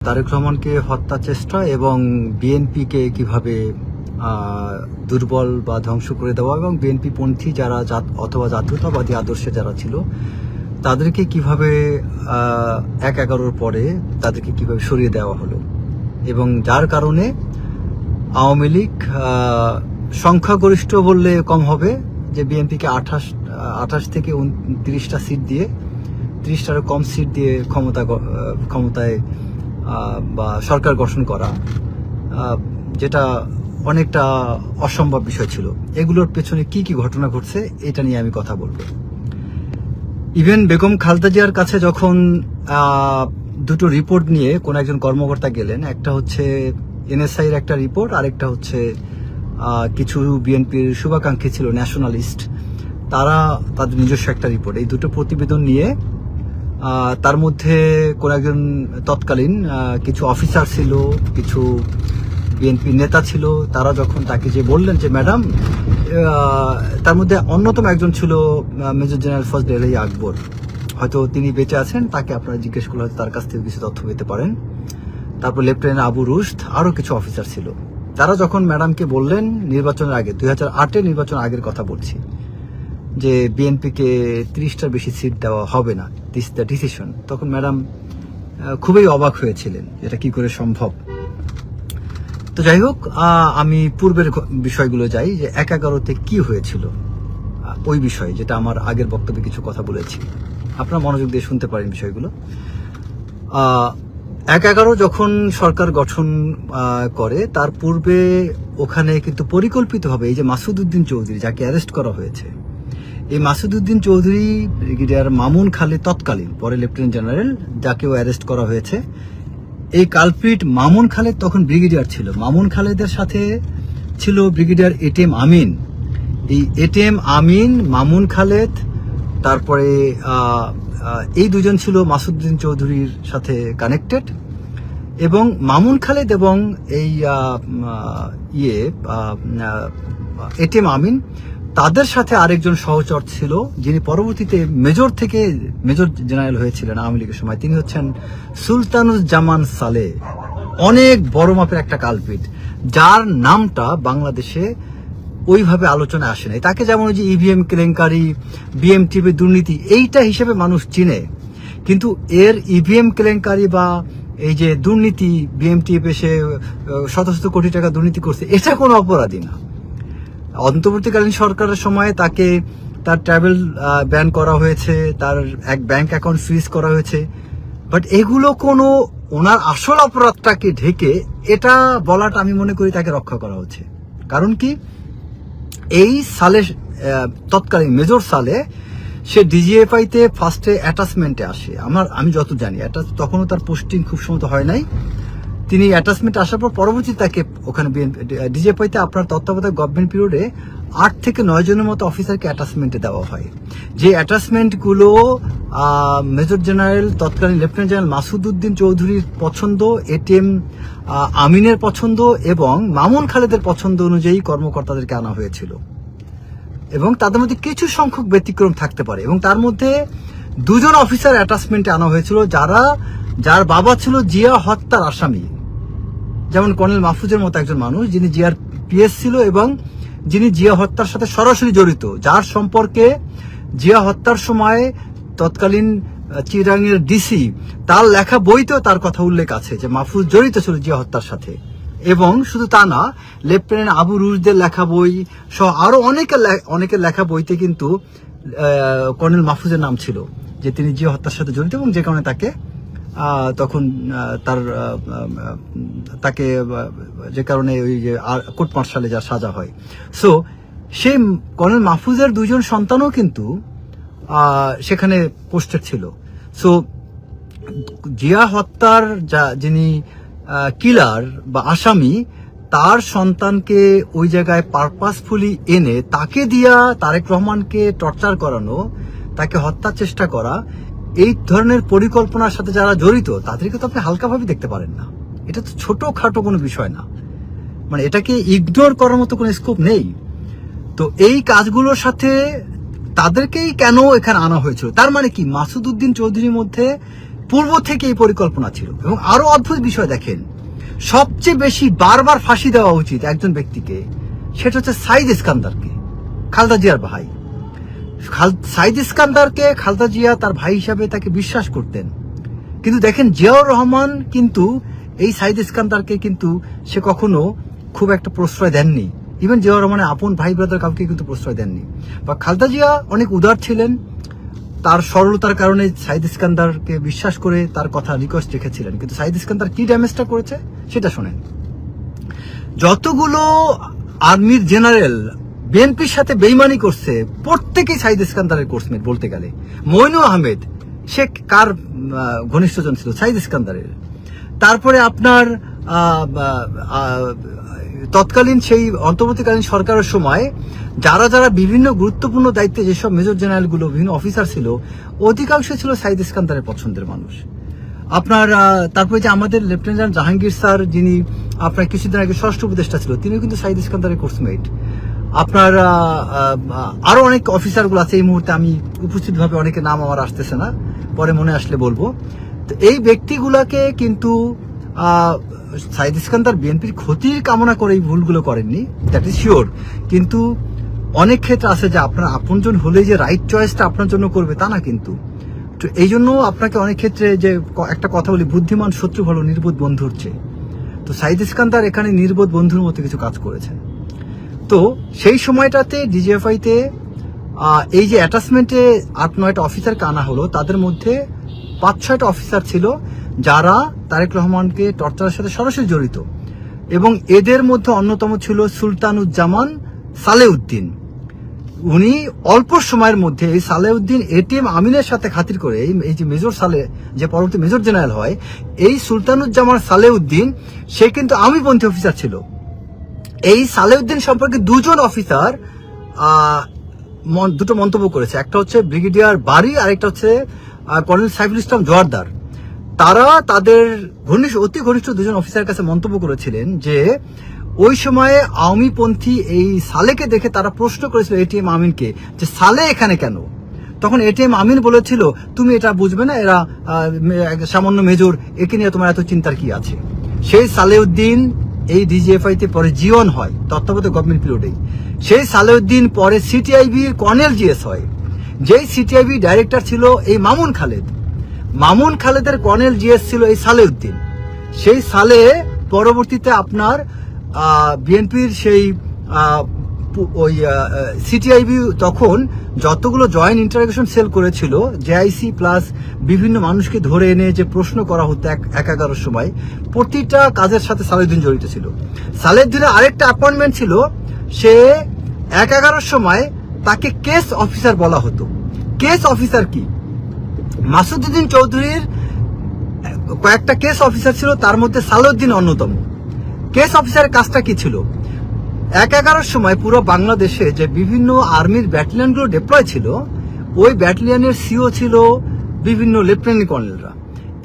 তারেক রহমানকে হত্যা চেষ্টা এবং বিএনপিকে কিভাবে দুর্বল বা ধ্বংস করে দেওয়া এবং বিএনপি পন্থী যারা অথবা জাতীয়তাবাদী আদর্শে যারা ছিল তাদেরকে কিভাবে ১/১১ পরে তাদেরকে কিভাবে সরিয়ে দেওয়া হলো এবং যার কারণে আওয়ামী লীগ সংখ্যাগরিষ্ঠ বললে কম হবে যে বিএনপিকে ২৮ থেকে ২৯টা সিট দিয়ে ৩০টারও কম সিট দিয়ে ক্ষমতায় বা সরকার গঠন করা, যেটা অনেকটা অসম্ভব বিষয় ছিল। এগুলোর পেছনে কি কি ঘটনা ঘটছে এটা নিয়ে আমি কথা বলবো। ইভেন বেগম খালেদা জিয়ার কাছে যখন দুটো রিপোর্ট নিয়ে কোন একজন কর্মকর্তা গেলেন, একটা হচ্ছে এনএসআইর একটা রিপোর্ট, আরেকটা হচ্ছে কিছু বিএনপির শুভাকাঙ্ক্ষী ছিল ন্যাশনালিস্ট, তাদের নিজস্ব একটা রিপোর্ট, এই দুটো প্রতিবেদন নিয়ে তার মধ্যে কোন একজন তৎকালীন কিছু অফিসার ছিল, কিছু বিএনপি নেতা ছিল, তারা যখন তাকে যে বললেন যে ম্যাডাম, তার মধ্যে অন্যতম একজন ছিল মেজর জেনারেল ফজলে আলী আকবর, হয়তো তিনি বেঁচে আছেন, তাকে আপনারা জিজ্ঞেস করলে হয়তো তার কাছ থেকে কিছু তথ্য পেতে পারেন। তারপর লেফটেন্যান্ট আবু রুশদ, আরো কিছু অফিসার ছিল, তারা যখন ম্যাডামকে বললেন নির্বাচনের আগে ২০০৮-এর নির্বাচনের আগের কথা বলছি, যে বিএনপিকে ৩০টার বেশি সিট দেওয়া হবে না, দিস দ্য ডিসিশন, তখন ম্যাডাম খুবই অবাক হয়েছিলেন এটা কি করে সম্ভব। তো যাই হোক, আমি পূর্বের বিষয়গুলো যাই যে ১/১১-তে কি হয়েছিল, ওই বিষয়ে যেটা আমার আগের বক্তব্যে কিছু কথা বলেছি, আপনারা মনোযোগ দিয়ে শুনতে পারেন বিষয়গুলো। ১/১১ যখন সরকার গঠন করে তার পূর্বে ওখানে কিন্তু পরিকল্পিতভাবে এই যে মাসুদ উদ্দিন চৌধুরী যাকে অ্যারেস্ট করা হয়েছে, এই মাসুদ উদ্দিন চৌধুরী, ব্রিগেডিয়ার মামুন খালেদ তৎকালীন, পরে লেফটেন্যান্ট জেনারেল, যাকেও অ্যারেস্ট করা হয়েছে, এই কালপ্রিট মামুন খালেদ তখন ব্রিগেডিয়ার ছিল। মামুন খালেদের সাথে ছিল ব্রিগেডিয়ার এটিএম আমিন। এই এটিএম আমিন, মামুন খালেদ, তারপরে এই দুজন ছিল মাসুদ্দিন চৌধুরীর সাথে কানেক্টেড, এবং মামুন খালেদ এবং এই এটিএম আমিন, তাদের সাথে আরেকজন সহচর ছিল যিনি পরবর্তীতে মেজর জেনারেল হয়েছিলেন আওয়ামী লীগের সময়, তিনি হচ্ছেন সুলতানুজ্জামান সালেহ, অনেক বড় মাপের একটা কালপিট, যার নামটা বাংলাদেশে ওইভাবে আলোচনায় আসে নাই। তাকে যেমন ওই যে ইভিএম কেলেঙ্কারি, বিএমটিভি দুর্নীতি এইটা হিসেবে মানুষ চিনে, কিন্তু এর ইভিএম কেলেঙ্কারি বা এই যে দুর্নীতি, বিএমটিভি এসে শত শত কোটি টাকা দুর্নীতি করছে, এটা কোনো অপরাধী না। অন্তর্বর্তীকালীন সরকারের সময় তাকে তার ট্রাভেল ব্যান করা হয়েছে, তার এক ব্যাংক অ্যাকাউন্ট ফ্রিজ করা হয়েছে, বাট এগুলো কোনো ওনার আসল অপরাধটাকে ঢেকে এটা বলাটা আমি মনে করি তাকে রক্ষা করা হচ্ছে। কারণ কি, এই সালে তৎকালীন মেজর সালে সে ডিজিএফআইতে ফার্স্টে অ্যাটাচমেন্টে আসে, আমি যত জানি, তখনও তার পোস্টিং খুব সময় হয় নাই, তিনি অ্যাটাচমেন্ট আসার পর পরবর্তী তাকে ওখানে ডিজিএফআইতে আপনার তত্ত্বাবধায়ক গভর্নমেন্ট পিরিয়ডে ৮ থেকে ৯ জনের মতো অফিসারকে অ্যাটাচমেন্টে দেওয়া হয়। যে অ্যাটাচমেন্টগুলো মেজর জেনারেল, তৎকালীন লেফটেন্যান্ট জেনারেল মাসুদ উদ্দিন চৌধুরীর পছন্দ, এটিএম আমিনের পছন্দ এবং মামুন খালেদের পছন্দ অনুযায়ী কর্মকর্তাদেরকে আনা হয়েছিল, এবং তাদের মধ্যে কিছু সংখ্যক ব্যতিক্রম থাকতে পারে, এবং তার মধ্যে ২ জন অফিসার অ্যাটাচমেন্টে আনা হয়েছিল যার বাবা ছিল জিয়া হত্যার আসামি, যেমন কর্নেল মাহফুজের মতো একজন মানুষ যিনি জিয়ার পিএস ছিল এবং যিনি জিয়া হত্যার সাথে সরাসরি জড়িত, যার সম্পর্কে জিয়া হত্যার সময় তৎকালীন চিটাগাংয়ের ডিসি, তার লেখা বইতেও তার কথা উল্লেখ আছে যে মাহফুজ জড়িত ছিল জিয়া হত্যার সাথে। এবং শুধু তা না, লেফটেন্যান্ট আবু রুশদের লেখা বই সহ আরো অনেকের লেখা বইতে কিন্তু কর্নেল মাহফুজের নাম ছিল যে তিনি জিয়া হত্যার সাথে জড়িত, এবং যে কারণে তখন তাকে যে কারণে ওই যে কোর্ট মার্শালে যা সাজা হয়। সো সেই কর্নেল মাহফুজের ২ জন সন্তানও কিন্তু সেখানে পোস্টেড ছিল। সো জিয়া হত্যার যিনি কিলার বা আসামি, তার সন্তানকে ওই জায়গায় পারপাসফুলি এনে তাকে দিয়া তারেক রহমানকে টর্চার করানো, তাকে হত্যার চেষ্টা করা, এই ধরনের পরিকল্পনার সাথে যারা জড়িত তাদেরকে তো আপনি হালকাভাবে দেখতে পারেন না। এটা তো ছোটখাটো কোনো বিষয় না, মানে এটাকে ইগনোর করার মতো কোনো স্কোপ নেই। তো এই কাজগুলোর সাথে তাদেরকেই কেন এখানে আনা হয়েছিল, তার মানে কি মাসুদ উদ্দিন চৌধুরীর মধ্যে পূর্ব থেকে এই পরিকল্পনা ছিল। এবং আরো অদ্ভুত বিষয় দেখেন, সবচেয়ে বেশি বারবার ফাঁসি দেওয়া উচিত একজন ব্যক্তিকে, সেটা হচ্ছে সাইদ ইস্কান্দারকে, খালেদা জিয়ার ভাই। সাইদ ইস্কান্দারকে খালেদা জিয়া তার ভাই হিসাবে তাকে বিশ্বাস করতেন, কিন্তু দেখেন জিয়াউর রহমান কিন্তু এই সাইদ ইস্কান্দারকে কিন্তু সে কখনো খুব একটা প্রশ্রয় দেননি। ইভেন জিয়াউর রহমানের আপন ভাই ব্রাদার কাউকে কিন্তু প্রশ্রয় দেননি। বা খালেদা জিয়া অনেক উদার ছিলেন, তার সরলতার কারণে সাইদ ইস্কান্দারকে বিশ্বাস করে তার কথা রিকোয়েস্ট রেখেছিলেন। কিন্তু সাইদ ইস্কান্দার কি ড্যামেজটা করেছে সেটা শোনেন। যতগুলো আর্মির জেনারেল বিএনপির সাথে বেইমানি করছে প্রত্যেকেই সাইদ ইস্কান্দারের কোর্সমেট বলতে গেলে। মইনু আহমেদ সে কার ঘনিষ্ঠজন ছিল? সাইদ ইস্কান্দারের। তারপরে আপনার তৎকালীন সেই অন্তর্বর্তীকালীন সরকারের সময় যারা যারা বিভিন্ন গুরুত্বপূর্ণ দায়িত্বে যেসব মেজর জেনারেলগুলো বিভিন্ন অফিসার ছিল, অধিকাংশ ছিল সাইদ ইস্কান্দারের পছন্দের মানুষ। আপনার তারপরে যে আমাদের লেফটেন্যান্ট জাহাঙ্গীর স্যার, যিনি আপনার কিছুদিন আগে স্বরাষ্ট্র উপদেষ্টা ছিল, তিনিও কিন্তু সাইদ ইস্কান্দারের কোর্সমেট। আপনার আরো অনেক অফিসারগুলো আছে, এই মুহূর্তে আমি উপস্থিতভাবে অনেকের নাম আমার আসতেছে না, পরে মনে আসলে বলবো। তো এই ব্যক্তিগুলাকে কিন্তু সাইদ ইস্কান্দার বিএনপির ক্ষতির কামনা করে এই ভুলগুলো করেননি, দ্যাট ইজ শিওর। কিন্তু অনেক ক্ষেত্রে আছে যে আপনার আপনজন হলেই যে রাইট চয়েসটা আপনার জন্য করবে তা না কিন্তু। তো এই জন্য আপনাকে অনেক ক্ষেত্রে যে একটা কথা বলি, বুদ্ধিমান শত্রু ভালো নির্বোধ বন্ধুর চেয়ে। তো সাইদ ইস্কান্দার এখানে নির্বোধ বন্ধুর মতো কিছু কাজ করেছেন। তো সেই সময়টাতে ডিজিএফআইতে এই যে অ্যাটাচমেন্টে 8-9টা অফিসারকে আনা হলো, তাদের মধ্যে 5-6টা অফিসার ছিল যারা তারেক রহমানকে টর্চারের সাথে সরাসরি জড়িত। এবং এদের মধ্যে অন্যতম ছিল সুলতানুজ্জামান সালেউদ্দিন। উনি অল্প সময়ের মধ্যে এই সালেউদ্দিন এটিএম আমিনের সাথে খাতির করে, এই যে মেজর সালে যে পরবর্তী মেজর জেনারেল হয়, এই সুলতানুজ্জামান সালেউদ্দিন সে কিন্তু আমিপন্থী অফিসার ছিল। এই সালেউদ্দিন সম্পর্কে দুজন অফিসার দুটো মন্তব্য করেছে, একটা হচ্ছে ব্রিগেডিয়ার বারি, আরেকটা হচ্ছে কর্নেল সাইফুল ইসলাম জোয়ারদার। তারা তাদের অতি ঘনিষ্ঠ দুজন অফিসারের কাছে মন্তব্য করেছিলেন যে ওই সময়ে আওয়ামীপন্থী এই সালেকে দেখে তারা প্রশ্ন করেছিল এটিএম আমিনকে যে সালে এখানে কেন। তখন এটিএম আমিন বলেছিল, তুমি এটা বুঝবে না, এরা সামান্য মেজর, একে নিয়ে তোমার এত চিন্তার কি আছে। সেই সালেউদ্দিন এই ডিজিএফআইতে পরে জিওন হয় তত্ত্বাবধায়ক গভর্নমেন্ট পিরিয়ডেই। সেই সালেউদ্দিন পরে সিটিআইবির কর্নেল জিএস হয়। যেই সিটিআইবি ডাইরেক্টর ছিল এই মামুন খালেদ, মামুন খালেদের কর্নেল জিএস ছিল এই সালেউদ্দিন। সেই সালে পরবর্তীতে আপনার বিএনপির সেই ওই সিটিআইবি তখন যতগুলো জয়েন্ট ইন্টারোগেশন সেল করেছিল, জেআইসি প্লাস বিভিন্ন মানুষকে ধরে এনে যে প্রশ্ন করা হতো 1-11 সময়, প্রতিটা কাজের সাথে সালেউদ্দিন জড়িত ছিল। সালেউদ্দিনের আরেকটা অ্যাপয়েন্টমেন্ট ছিল, সে 1-11 সময় তাকে কেস অফিসার বলা হতো। কেস অফিসার কি? মাসুদউদ্দিন চৌধুরীর কয়েকটা কেস অফিসার ছিল, তার মধ্যে সালেউদ্দিন অন্যতম। কেস অফিসারের কাজটা কি ছিল? 1-11 সময় পুরো বাংলাদেশে যে বিভিন্ন আর্মির ব্যাটালিয়নগুলো ডিপ্লয় ছিল, ওই ব্যাটালিয়নের সিও ছিল বিভিন্ন লেফটেন্যান্ট কর্নেলরা।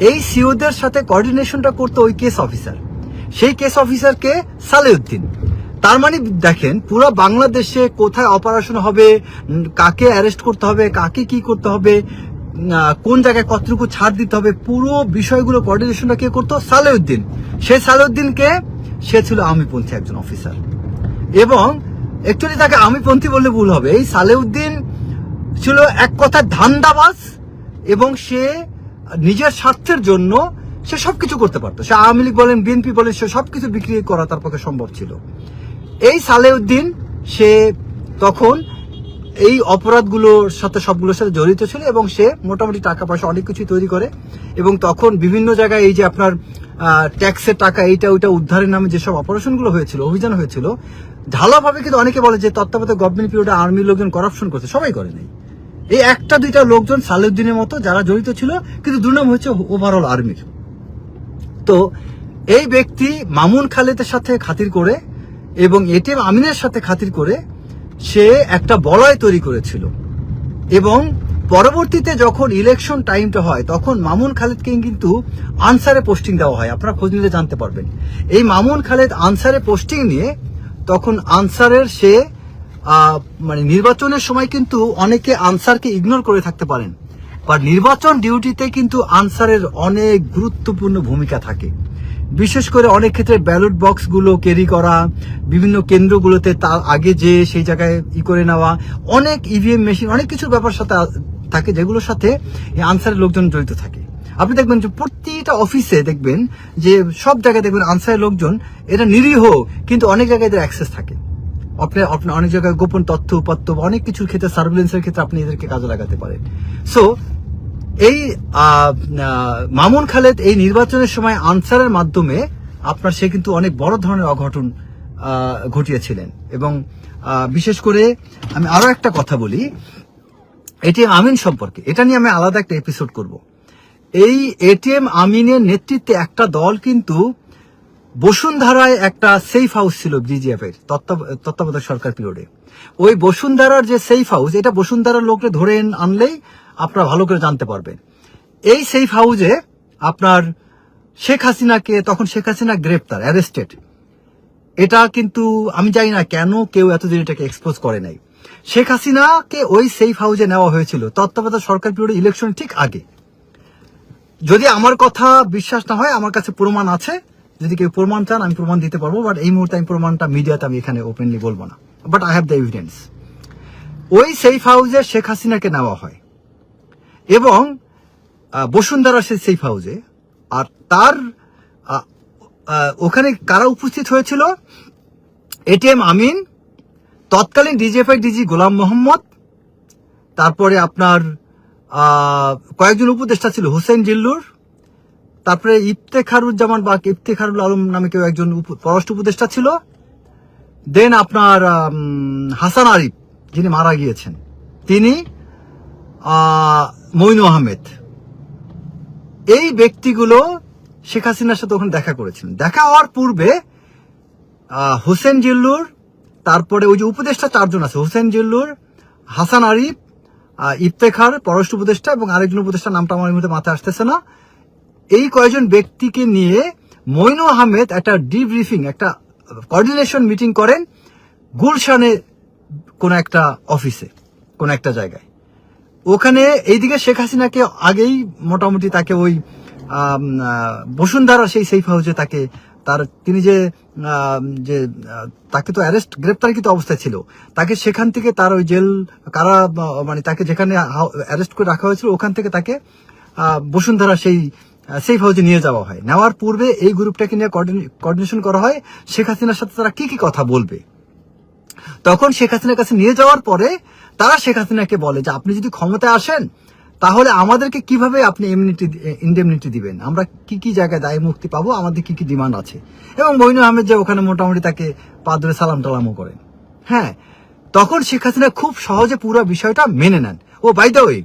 এই সিওদের সাথে কোঅর্ডিনেশনটা করতো ওই কেস অফিসার। সেই কেস অফিসারকে সালেউদ্দিন। তার মানে দেখেন পুরো বাংলাদেশে কোথায় অপারেশন হবে, কাকে অ্যারেস্ট করতে হবে, কাকে কি করতে হবে, কোন জায়গায় কতটুকু ছাড় দিতে হবে, পুরো বিষয়গুলো কোঅর্ডিনেশনটা কে করতো? সালেউদ্দিন। সেই সালেউদ্দিনকে সে ছিল আওয়ামীপন্থী একজন অফিসার। এবং একচুয়ালি তাকে আওয়ামীপন্থী বললে ভুল হবে, এই সালেউদ্দিন ছিল এক কথায় ধান্দাবাজ, এবং সে নিজের স্বার্থের জন্য সে সবকিছু করতে পারতো। সে আওয়ামী লীগ বলেন, বিএনপি বলেন, সে সবকিছু বিক্রি করা তার পক্ষে সম্ভব ছিল। এই সালেউদ্দিন সে তখন এই অপরাধগুলোর সাথে সবগুলোর সাথে জড়িত ছিল, এবং সে মোটামুটি টাকা পয়সা অনেক কিছু তৈরি করে। এবং তখন বিভিন্ন জায়গায় এই যে আপনার ট্যাক্সের টাকা এইটা ওইটা উদ্ধারের নামে যেসব অপারেশনগুলো হয়েছিল, অভিযান হয়েছিল, ঢালাভাবে কিন্তু অনেকে বলে যে তত্ত্বাবধায়ক গভর্নমেন্ট পিরিয়ডে আর্মির লোকজন করাপশন করছে, সবাই করে নাই। এই 1-2টা লোকজন সালেউদ্দিনের মতো যারা জড়িত ছিল, কিন্তু দুর্নাম হচ্ছে ওভারঅল আর্মির। তো এই ব্যক্তি মামুন খালেদের সাথে খাতির করে এবং এটিএম আমিনের সাথে খাতির করে সে একটা বলয় তৈরি করেছিল। এবং পরবর্তীতে যখন ইলেকশন টাইমটা হয়, তখন মামুন খালেদকে কিন্তু আনসারে পোস্টিং দেওয়া হয়। আপনারা খোঁজ নিলে জানতে পারবেন। এই মামুন খালেদ আনসারে পোস্টিং নিয়ে তখন আনসারের সে মানে নির্বাচনের সময় কিন্তু অনেকে আনসারকে ইগনোর করে থাকতে পারেন। বা নির্বাচন ডিউটিতে কিন্তু আনসারের অনেক গুরুত্বপূর্ণ ভূমিকা থাকে। বিশেষ করে অনেক ক্ষেত্রে ব্যালট বক্সগুলো ক্যারি করা, বিভিন্ন কেন্দ্রগুলোতে তার আগে যে সেই জায়গায় করে নেওয়া, অনেক ইভিএম মেশিন, অনেক কিছুর ব্যাপার সাথে থাকে যেগুলোর সাথে এই আনসারের লোকজন জড়িত থাকে। আপনি দেখবেন যে প্রতিটা অফিসে দেখবেন যে সব জায়গায় দেখবেন আনসারের লোকজন, এটা নিরীহ কিন্তু অনেক জায়গায় এদের অ্যাক্সেস থাকে। আপনি অনেক জায়গায় গোপন তথ্য উপাত্ত অনেক কিছুর ক্ষেত্রে, সার্ভিলেন্সের ক্ষেত্রে আপনি এদেরকে কাজে লাগাতে পারেন। সো এই মামুন খালেদ এই নির্বাচনের সময় আনসারের মাধ্যমে সে কিন্তু অনেক বড় ধরনের অঘটন ঘটিয়েছিলেন। এবং বিশেষ করে আমি আরো একটা কথা বলি এটিএম আমিন সম্পর্কে, এটা নিয়ে আমি আলাদা একটা এপিসোড করব। এই এটিএম আমিনের নেতৃত্বে একটা দল কিন্তু বসুন্ধরায় একটা সেফ হাউস ছিল বিজিএফ এর তত্ত্বাবধায়ক সরকার পিরিয়ডে। ওই বসুন্ধরার যে সেফ হাউস, এটা বসুন্ধরার লোককে ধরে আনলেই আপনারা ভালো করে জানতে পারবেন। এই সেফ হাউসে আপনার শেখ হাসিনা গ্রেপ্তার, অ্যারেস্টেড। এটা কিন্তু আমি জানি না কেন কেউ এতদিন এটাকে এক্সপোজ করে নাই। শেখ হাসিনাকে ওই সেফ হাউসে নেওয়া হয়েছিল তত্ত্বাবধায়ক সরকার পিরিয়ডে ইলেকশন ঠিক আগে। যদি আমার কথা বিশ্বাস না হয়, আমার কাছে প্রমাণ আছে, যদি কেউ প্রমাণ চান আমি প্রমাণ দিতে পারবো, বাট এই মুহূর্তে আমি প্রমাণটা মিডিয়াতে আমি এখানে ওপেনলি বলবো না, but I have the evidence. ওই সেফ হাউসে শেখ হাসিনাকে নেওয়া হয় এবং বসুন্ধরা সেই সেফ হাউসে। আর তার ওখানে কারা উপস্থিত হয়েছিল? এটিএম আমিন, তৎকালীন ডিজিএফআই ডিজি গোলাম মোহাম্মদ, তারপরে আপনার কয়েকজন উপদেষ্টা ছিল, হোসেন জিল্লুর, তারপরে ইফতেখারুজ্জামান বা ইফতেখারুল আলম নামে কেউ একজন পররাষ্ট্র উপদেষ্টা ছিল, দেন আপনার হাসান আরিফ যিনি মারা গিয়েছেন তিনি, মইনু আহমেদ। এই ব্যক্তিগুলো শেখ হাসিনার সাথে ওখানে দেখা করেছিলেন। দেখা হওয়ার পূর্বে হোসেন জিল্লুর, তারপরে ওই যে উপদেষ্টা চারজন আছে, হোসেন জিল্লুর, হাসান আরিফ, ইফতেখার পররাষ্ট্র উপদেষ্টা এবং আরেকজন উপদেষ্টার নামটা আমার মধ্যে মাথায় আসতেছে না, এই কয়েকজন ব্যক্তিকে নিয়ে মইনু আহমেদ একটা ডিব্রিফিং, একটা কোঅর্ডিনেশন মিটিং করেন গুলশানে কোন একটা অফিসে, কোন একটা জায়গায়। ওখানে এইদিকে শেখ হাসিনাকে আগেই মোটামুটি তাকে ওই বসুন্ধরা সেই সেফ হাউসে তিনি যে তাকে তো গ্রেপ্তারকৃত অবস্থায় ছিল, তাকে সেখান থেকে তার ওই জেল মানে তাকে যেখানে অ্যারেস্ট করে রাখা হয়েছিল ওখান থেকে তাকে বসুন্ধরা সেই সেফ হাউসে নিয়ে যাওয়া হয়। নেওয়ার পূর্বে এই গ্রুপটাকে নিয়ে কোঅর্ডিনেশন করা হয় শেখ হাসিনার সাথে তারা কি কথা বলবে। তখন শেখ হাসিনার কাছে নিয়ে যাওয়ার পরে তারা শেখ হাসিনাকে বলে যে আপনি যদি ক্ষমতায় আসেন তাহলে আমাদেরকে কিভাবে আপনি ইন্ডেমনিটি দিবেন, আমরা কি কি জায়গায় দায় মুক্তি পাবো, আমাদের কি কি ডিমান্ড আছে। এবং মইনু আহমেদ যে ওখানে মোটামুটি তাকে পা ধরে সালাম টালামও করেন। হ্যাঁ, তখন শেখ হাসিনা খুব সহজে পুরো বিষয়টা মেনে নেন। ও বাই দ্য ওয়ে,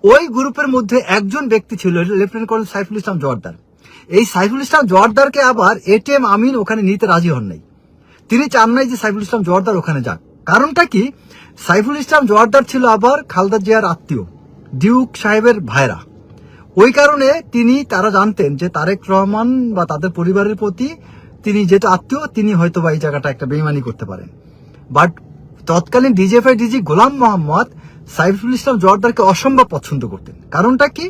ওই গ্রুপের মধ্যে একজন ব্যক্তি ছিল লেফটেন্যান্ট কর্নেল সাইফুল ইসলাম জোয়ারদার। এই সাইফুল ইসলাম জোয়ারদারকে আবার এটিএম আমিন ওখানে নিতে রাজি হন নাই। তিনি চান নাই যে সাইফুল ইসলাম জোয়ারদার ওখানে যাক। কারণটা কি? সাইফুল ইসলাম জোয়ারদার ছিল আবার খালেদা জিয়ার আত্মীয়, ডিউক সাহেবের ভাইরা। ওই কারণে তারা জানতেন যে তারেক রহমান বা তাদের পরিবারের প্রতি তিনি যেহেতু আত্মীয়, তিনি হয়তো বা এই জায়গাটা একটা বেইমানি করতে পারেন। বাট তৎকালীন ডিজিএফআই ডিজি গোলাম মোহাম্মদ সাইফুল ইসলাম জোয়ারদারকে অসম্ভব পছন্দ করতেন। কারণটা কি?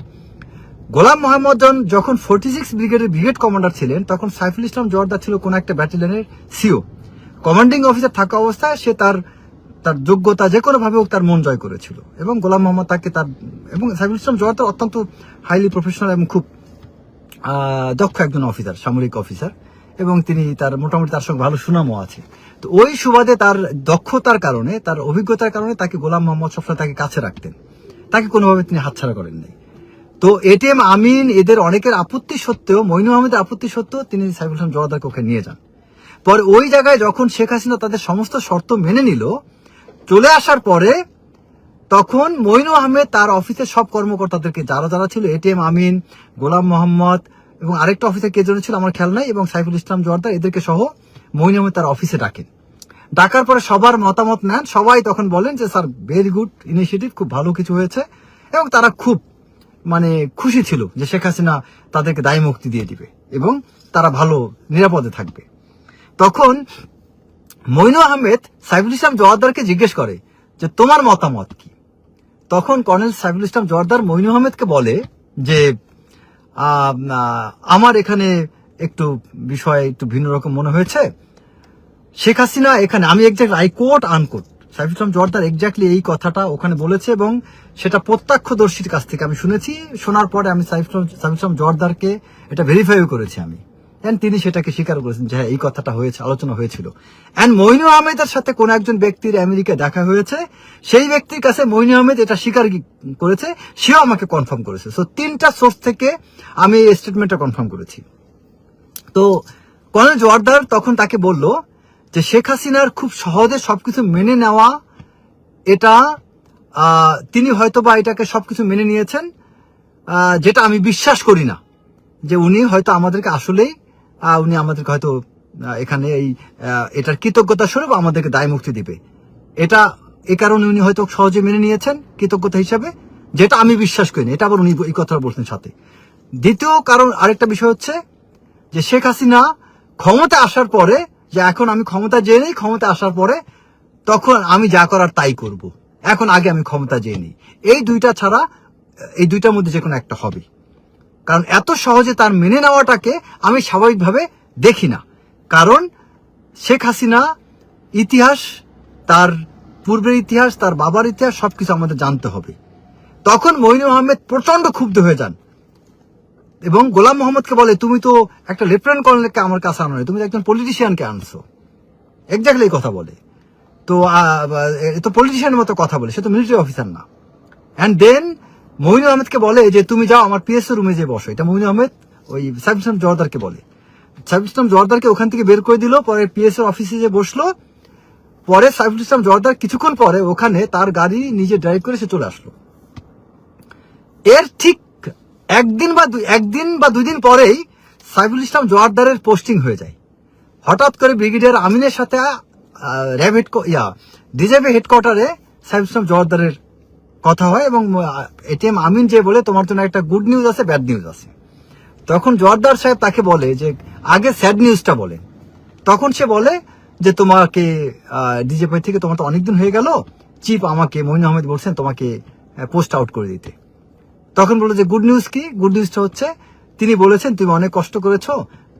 গোলাম মোহাম্মদ যখন 46 ব্রিগেডের ব্রিগেড কমান্ডার ছিলেন, তখন সাইফুল ইসলাম জোয়ারদার ছিল কোন একটা ব্যাটালিয়নের সিও, কমান্ডিং অফিসার থাকা অবস্থায় সে তার যোগ্যতা যে কোনো ভাবে তার মন জয় করেছিল। এবং গোলাম মোহাম্মদ তাকে এবং সাইফুল ইসলাম জোয়ারদার অত্যন্ত হাইলি প্রফেশনাল এবং খুব দক্ষ একজন অফিসার, সামরিক অফিসার, এবং তিনি মোটামুটি তার সঙ্গে ভালো সুনামও আছে। তো ওই সুবাদে তার দক্ষতার কারণে, তার অভিজ্ঞতার কারণে তাকে গোলাম মোহাম্মদ সবসময় তাকে কাছে রাখতেন, তাকে কোনোভাবে তিনি হাতছাড়া করেন নাই। তো এটিএম আমিন এদের অনেকের আপত্তি সত্ত্বেও, মইনু আহমেদের আপত্তি সত্ত্বেও তিনি সাইফুল ইসলাম জোয়ারদারকে ওখানে নিয়ে যান। পরে ওই জায়গায় যখন শেখ হাসিনা তাদের সমস্ত শর্ত মেনে নিল, চলে আসার পরে তখন মইনু আহমেদ তার অফিসের সব কর্মকর্তাদেরকে, যারা ছিল, এটিএম আমিন, গোলাম মোহাম্মদ এবং আরেকটা অফিসে কে জন ছিল আমার খেয়াল নাই, এবং সাইফুল ইসলাম জোয়ারদার, এদেরকে সহ মইনু আহমেদ তার অফিসে ডাকেন। ডাকার পরে সবার মতামত নেন। সবাই তখন বলেন যে স্যার, ভেরি গুড ইনিশিয়েটিভ, খুব ভালো কিছু হয়েছে। এবং তারা খুব খুশি ছিল যে শেখ হাসিনা তাদেরকে দায় মুক্তি দিয়ে দিবে এবং তারা ভালো নিরাপদে থাকবে। তখন মইনু আহমেদ সাইফুল ইসলাম জোয়ারদারকে জিজ্ঞেস করে যে তোমার মতামত কি। তখন কর্নেল সাইফুল ইসলাম জোয়ারদার মঈন আহমেদকে বলে যে আমার এখানে একটু বিষয় একটু ভিন্ন রকম মনে হয়েছে। শেখ হাসিনা এখানে, আমি exactly I coat unquote, Saiful Islam Joardar exactly এই কথাটা ওখানে বলেছে এবং সেটা প্রত্যক্ষদর্শীর কাছ থেকে আমি শুনেছি। শোনার পরে আমি সাইফুল ইসলাম জোয়ারদারকে এটা ভেরিফাইও করেছি আমি, এন্ড তিনি সেটাকে স্বীকার করেছেন যে হ্যাঁ এই কথাটা হয়েছে, আলোচনা হয়েছিল। এন্ড মঈন আহমেদের সাথে কোন একজন ব্যক্তির আমেরিকায় দেখা হয়েছে, সেই ব্যক্তির কাছে মঈন আহমেদ এটা স্বীকার করেছে, সেও আমাকে কনফার্ম করেছে। সো 3টা সোর্স থেকে আমি এই স্টেটমেন্টটা কনফার্ম করেছি। তো কর্নেল জোয়ারদার তখন তাকে বলল যে শেখ হাসিনার খুব সহজে সবকিছু মেনে নেওয়া, এটা তিনি হয়তো বা এটাকে সবকিছু মেনে নিয়েছেন, যেটা আমি বিশ্বাস করি না যে উনি হয়তো আমাদেরকে আসলেই উনি আমাদেরকে হয়তো এখানে এটার কৃতজ্ঞতা স্বরূপ আমাদেরকে দায় মুক্তি দিবে, এটা এ কারণে উনি হয়তো সহজে মেনে নিয়েছেন কৃতজ্ঞতা হিসাবে, যেটা আমি বিশ্বাস করি না। এটা আবার উনি এই কথা বলছেন সাথে। দ্বিতীয় কারণ, আরেকটা বিষয় হচ্ছে যে শেখ হাসিনা ক্ষমতা আসার পরে, যে এখন আমি ক্ষমতা যেয়ে নেই, ক্ষমতা আসার পরে তখন আমি যা করার তাই করব, এখন আগে আমি ক্ষমতা যেয়ে নেই। এই দুইটা ছাড়া এই দুইটার মধ্যে যে কোনো একটা হবে, কারণ এত সহজে তার মেনে নেওয়াটাকে আমি স্বাভাবিকভাবে দেখি না। কারণ শেখ হাসিনা ইতিহাস, তার পূর্বের ইতিহাস, তার বাবার ইতিহাস সবকিছু আমাদের জানতে হবে। তখন মঈন আহমেদ প্রচন্ড ক্ষুব্ধ হয়ে যান এবং গোলাম মোহাম্মদকে বলে তুমি তো একটা লেফটেন্যান্ট কর্নেলকে আমার কাছে আনো, তুমি তো একজন পলিটিশিয়ানকে আনছো, এক্স্যাক্টলি এই কথা বলে। তো পলিটিশিয়ানের মতো কথা বলে, সে তো মিলিটারি অফিসার না। অ্যান্ড দেন মঈন আহমেদকে বলে যে তুমি যাও আমার পিএসও রুমে যে বসো, এটা মঈন আহমেদ ওই সাইফুল ইসলাম জোয়ারদারকে বলে। সাইফুল ইসলাম জোয়ারদারকে ওখান থেকে বের করে দিল, পরে পিএসও অফিসে যে বসলো। পরে সাইফুল ইসলাম জোয়ারদার কিছুক্ষণ পরে ওখানে তার গাড়ি নিজে ড্রাইভ করে সে চলে আসলো। এর ঠিক একদিন বা দুই দিন পরেই সাইফুল ইসলাম জোয়ারদারের পোস্টিং হয়ে যায়। হঠাৎ করে ব্রিগেডিয়ার আমিনের সাথে র্যাব ডিজিএফ হেডকোয়ার্টারে সাইফুল ইসলাম জোয়ারদারের কথা হয় এবং এটিএম আমিন যে বলে তোমার জন্য একটা গুড নিউজ আছে, ব্যাড নিউজ আছে। তখন জোয়ারদার সাহেব তাকে বলে যে আগে স্যাড নিউজটা বলে। তখন সে বলে যে তোমাকে ডিজিএফআই থেকে তোমার তো অনেকদিন হয়ে গেল, চিফ আমাকে মঈন আহমেদ বলছেন তোমাকে পোস্ট আউট করে দিতে। তখন বললো যে গুড নিউজ কি? গুড নিউজটা হচ্ছে তিনি বলেছেন তুমি অনেক কষ্ট করেছো,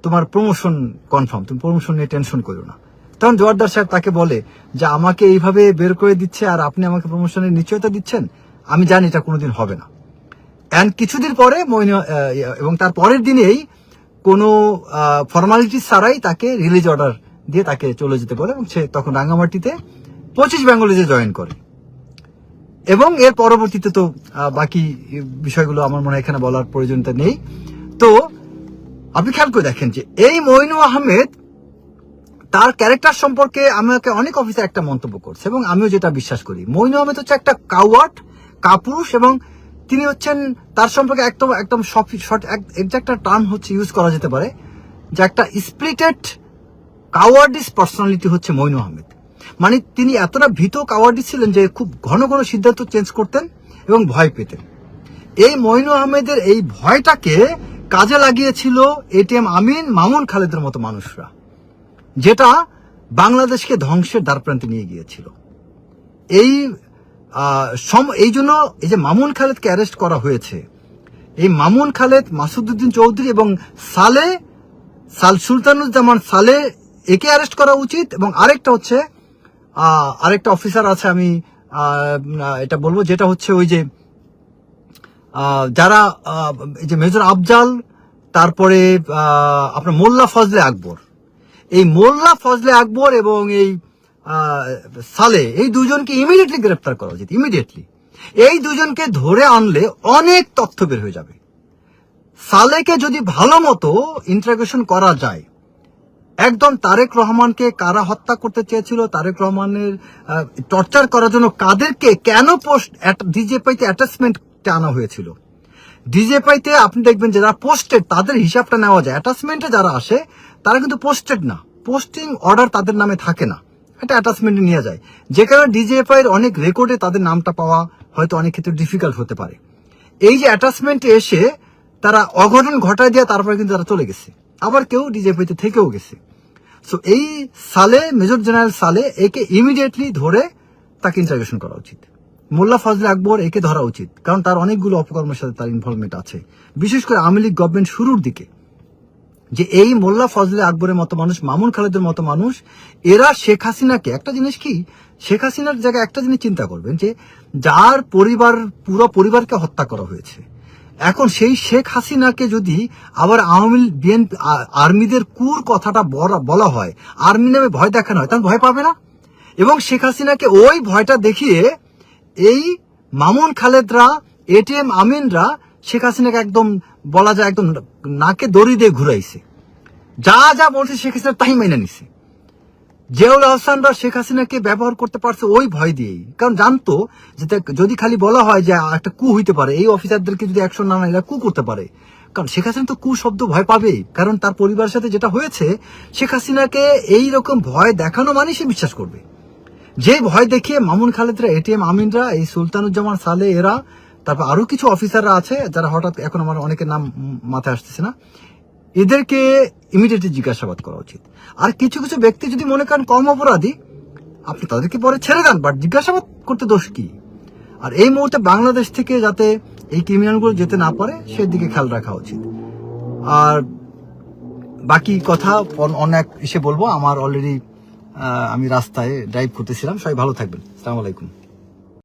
তোমার প্রমোশন কনফার্ম, তুমি প্রমোশন নিয়ে টেনশন করো না। তখন জোয়ারদার সাহেব তাকে বলে যে আমাকে এইভাবে বের করে দিচ্ছে আর আপনি আমাকে প্রমোশনের নিশ্চয়তা দিচ্ছেন, আমি জানি এটা কোনোদিন হবে না। এন্ড কিছুদিন পরে এবং তার পরের দিনেই কোনো ফর্মালিটি ছাড়াই তাকে রিলিজ অর্ডার দিয়ে তাকে চলে যেতে বলে এবং সে তখন রাঙ্গামাটিতে 25 বেঙ্গলে যে জয়েন করে। এবং এর পরবর্তীতে তো বাকি বিষয়গুলো আমার মনে হয় এখানে বলার প্রয়োজনীয়তা নেই। তো আপনি খেয়াল করে দেখেন যে এই মঈন আহমেদ তার ক্যারেক্টার সম্পর্কে আমাকে অনেক অফিসার একটা মন্তব্য করছে এবং আমিও যেটা বিশ্বাস করি, মঈন আহমেদ হচ্ছে একটা কাওয়ার্ড, কাপুরুষ, এবং তিনি হচ্ছেন তার সম্পর্কে একদম একটা টার্ম হচ্ছে ইউজ করা যেতে পারে যে একটা স্প্লিটেড কাওয়ার্ডিস পার্সোনালিটি হচ্ছে মঈন আহমেদ। মানে তিনি এতটা ভীত কাওয়ার্ডিস ছিলেন যে খুব ঘন ঘন সিদ্ধান্ত চেঞ্জ করতেন এবং ভয় পেতেন। এই মঈন আহমেদের এই ভয়টাকে কাজে লাগিয়েছিল এটিএম আমিন, মামুন খালেদের মতো মানুষরা, যেটা বাংলাদেশকে ধ্বংসের দ্বারপ্রান্তে নিয়ে গিয়েছিল। এই জন্য এই যে মামুন খালেদকে অ্যারেস্ট করা হয়েছে, এই মামুন খালেদ, মাসুদউদ্দিন চৌধুরী এবং সুলতানুজ্জামান সালে, একে অ্যারেস্ট করা উচিত। এবং আরেকটা হচ্ছে আরেকটা অফিসার আছে, আমি এটা বলবো, যেটা হচ্ছে ওই যে যারা এই যে মেজর আফজাল, তারপরে আপনার মোল্লা ফজলে আকবর, এই মোল্লা ফজলে আকবর এবং এই সালে, এই দুজনকে ইমিডিয়েটলি গ্রেফতার করা উচিত, ইমিডিয়েটলি। এই দুজনকে ধরে আনলে অনেক তথ্য বের হয়ে যাবে। সালেকে যদি ভালো মতো ইন্টারোগেশন করা যায়, একদম তারেক রহমানকে কারা হত্যা করতে চেয়েছিল, তারেক রহমানের টর্চার করার জন্য কাদেরকে কেন ডিজিএফআইতে অ্যাটাচমেন্টে আনা হয়েছিল, ডিজিএফআইতে আপনি দেখবেন যারা পোস্টেড তাদের হিসাবটা নেওয়া যায়। অ্যাটাচমেন্টে যারা আসে তারা কিন্তু পোস্টেড না, পোস্টিং অর্ডার তাদের নামে থাকে না, এটা অ্যাটাচমেন্টে নিয়ে যায়। যে কারণে ডিজিএফআই এর অনেক রেকর্ডে তাদের নামটা পাওয়া হয়তো অনেক ক্ষেত্রে ডিফিকাল্ট হতে পারে। এই যে অ্যাটাচমেন্টে এসে তারা অঘটন ঘটায় দিয়ে তারপরে কিন্তু তারা চলে গেছে, আবার কেউ ডিজিএফআইতে থেকেও গেছে। সো এই সালে, মেজর জেনারেল সালে, একে ইমিডিয়েটলি ধরে তাকে ইন্টারোগেশন করা উচিত। মোল্লা ফজলে আকবর একে ধরা উচিত, কারণ তার অনেকগুলো অপকর্মের সাথে তার ইনভলভমেন্ট আছে, বিশেষ করে আওয়ামী লীগ গভর্নমেন্ট শুরুর দিকে। যে এই মোল্লা ফজলে আকবরের মতো মানুষ, মামুন খালেদের মতো মানুষ, এরা শেখ হাসিনাকে, একটা জিনিস কি, শেখ হাসিনার জায়গায় একটা জিনিস চিন্তা করবেন, যে যার পরিবার, পুরো পরিবারকে হত্যা করা হয়েছে, এখন সেই শেখ হাসিনাকে যদি আবার আওয়ামী বিএনপি আর্মিদের কুর কথাটা বলা হয়, আর্মি নামে ভয় দেখানো হয়, তাহলে ভয় পাবে না? এবং শেখ হাসিনাকে ওই ভয়টা দেখিয়ে এই মামুন খালেদরা, এটিএম আমিনরা শেখ হাসিনাকে একদম বলা যায় একদম নাকে দড়ি দিয়ে ঘুরাইছে। যা যা বলছে শেখ হাসিনা তাই মেনে নিছে। জিয়াউল হাসানরা শেখ হাসিনাকে ব্যবহার করতে পারছে ওই ভয় দিয়েই, কারণ জানতো যে যদি খালি বলা হয় যে একটা কু হইতে পারে, এই অফিসারদেরকে যদি অ্যাকশন না নেয় এরা কু করতে পারে, কারণ শেখ হাসিনা তো কু শব্দ ভয় পাবেই, কারণ তার পরিবারের সাথে যেটা হয়েছে, শেখ হাসিনাকে এইরকম ভয় দেখানো মানে সে বিশ্বাস করবে। যে ভয় দেখিয়ে মামুন খালেদরা, এটিএম আমিনরা, এই সুলতানুজ্জামান সালে এরা, তারপর আরো কিছু অফিসাররা আছে যারা হঠাৎ এখন আমার অনেকের নাম মাথায় আসতেছে না, এদেরকে ইমিডিয়েটলি জিজ্ঞাসাবাদ করা উচিত। আর কিছু কিছু ব্যক্তি যদি মনে করেন কম অপরাধী, আপনি তাদেরকে পরে ছেড়ে দেন, বাট জিজ্ঞাসাবাদ করতে দোষ কি? আর এই মুহূর্তে বাংলাদেশ থেকে যাতে এই ক্রিমিনালগুলো যেতে না পারে সেদিকে খেয়াল রাখা উচিত। আর বাকি কথা অনেক এসে বলবো, আমার অলরেডি আমি রাস্তায় ড্রাইভ করতেছিলাম। সবাই ভালো থাকবেন। আসসালামু আলাইকুম।